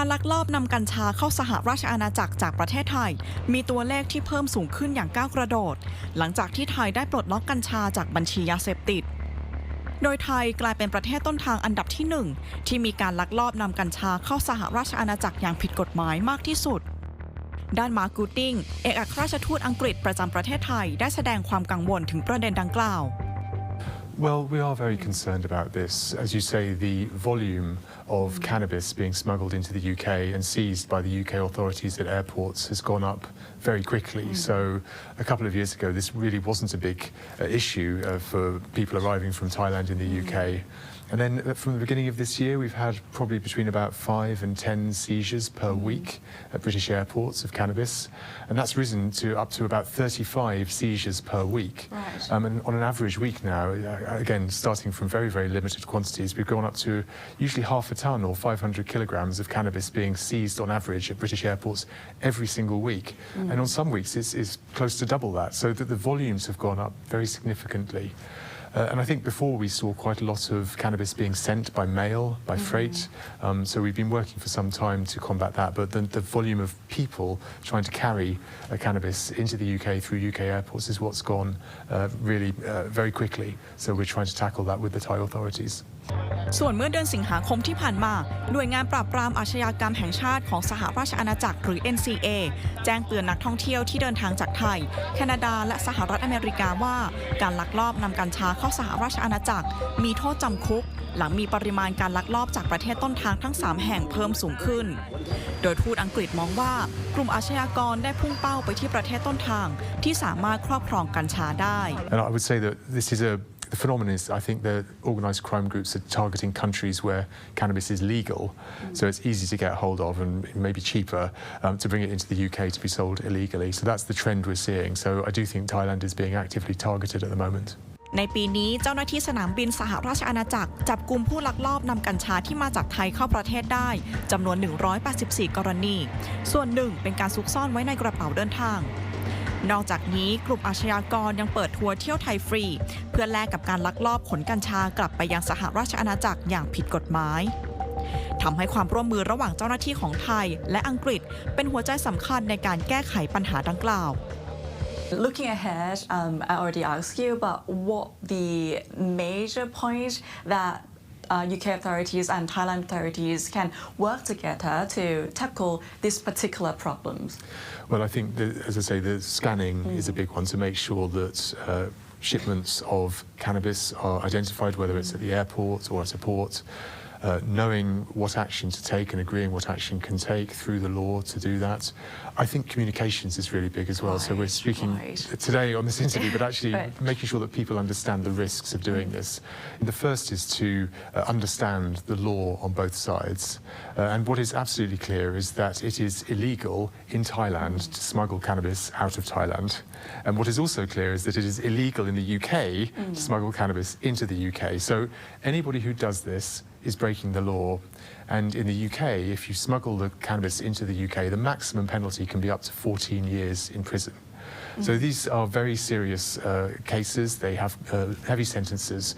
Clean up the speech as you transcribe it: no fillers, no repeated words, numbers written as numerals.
การลักลอบนำกัญชาเข้าสหราชอาณาจักรจากประเทศไทยมีตัวเลขที่เพิ่มสูงขึ้นอย่างก้าวกระโดดหลังจากที่ไทยได้ปลดล็อกกัญชาจากบัญชียาเสพติดโดยไทยกลายเป็นประเทศต้นทางอันดับที่1ที่มีการลักลอบนำกัญชาเข้าสหราชอาณาจักรอย่างผิดกฎหมายมากที่สุดด้านมาร์ค กูดดิ้งเอกอัครราชทูตอังกฤษประจำประเทศไทยได้แสดงความกังวลถึงประเด็นดังกล่าวWell, we are very concerned about this. As you say, the volume of cannabis being smuggled into the UK and seized by the UK authorities at airports has gone up very quickly. So a couple of years ago, this really wasn't a big issue for people arriving from Thailand in the UK. And then from the beginning of this year, we've had probably between about 5 and 10 seizures per week at British airports of cannabis. And that's risen to up to about 35 seizures per week. Right. And on an average week now, again, starting from very, very limited quantities, we've gone up to usually half a tonne or 500 kilograms of cannabis being seized on average at British airports every single week. And on some weeks, it's close to double that, so that the volumes have gone up very significantly. And I think before we saw quite a lot of cannabis being sent by mail, by freight, so we've been working for some time to combat that, but the volume of people trying to carry cannabis into the UK through UK airports is what's gone really very quickly, so we're trying to tackle that with the Thai authorities. ส่วนเมื่อเดือนสิงหาคมที่ผ่านมาหน่วยงานปราบปรามอาชญากรรมแห่งชาติของสหราชอาณาจักรหรือ NCA แจ้งเตือนนักท่องเที่ยวที่เดินทางจากไทยแคนาดาและสหรัฐอเมริกาว่าการลักลอบนำกัญชาเข้าสหราชอาณาจักรมีโทษจำคุกหลังมีปริมาณการลักลอบจากประเทศต้นทางทั้ง3แห่งเพิ่มสูงขึ้นโดยทูตอังกฤษมองว่ากลุ่มอาชญากรได้พุ่งเป้าไปที่ประเทศต้นทางที่สามารถครอบครองกัญชาได้ And I would say that the phenomenon is, I think, the organised crime groups are targeting countries where cannabis is legal, so it's easy to get hold of and maybe cheaper to bring it into the UK to be sold illegally. So that's the trend we're seeing. So I do think Thailand is being actively targeted at the moment. ในปีนี้เจ้าหน้าที่สนามบินสหราชอาณาจักรจับกุมผู้ลักลอบนำกัญชาที่มาจากไทยเข้าประเทศได้จำนวน184กรณีส่วนหนึ่งเป็นการซุกซ่อนไว้ในกระเป๋าเดินทางนอกจากนี้กลุ่มอาชญากรยังเปิดทัวร์เที่ยวไทยฟรีเพื่อแลกกับการลักลอบขนกัญชากลับไปยังสหราชอาณาจักรอย่างผิดกฎหมายทำให้ความร่วมมือระหว่างเจ้าหน้าที่ของไทยและอังกฤษเป็นหัวใจสำคัญในการแก้ไขปัญหาดังกล่าว Looking ahead, I already asked you about what the major points that UK authorities and Thailand authorities can work together to tackle these particular problems. Well, I think, as I say, the scanning is a big one to make sure that shipments of cannabis are identified, whether it's at the airport or at a port. Knowing what action to take and agreeing what action can take through the law to do that. I think communications is really big as well. So we're speaking today on this interview, but actually making sure that people understand the risks of doing this. And the first is to understand the law on both sides. And what is absolutely clear is that it is illegal in Thailand to smuggle cannabis out of Thailand. And what is also clear is that it is illegal in the UK to smuggle cannabis into the UK. So anybody who does this is breaking the law. And in the UK, if you smuggle the cannabis into the UK, the maximum penalty can be up to 14 years in prison. So these are very serious cases. They have heavy sentences.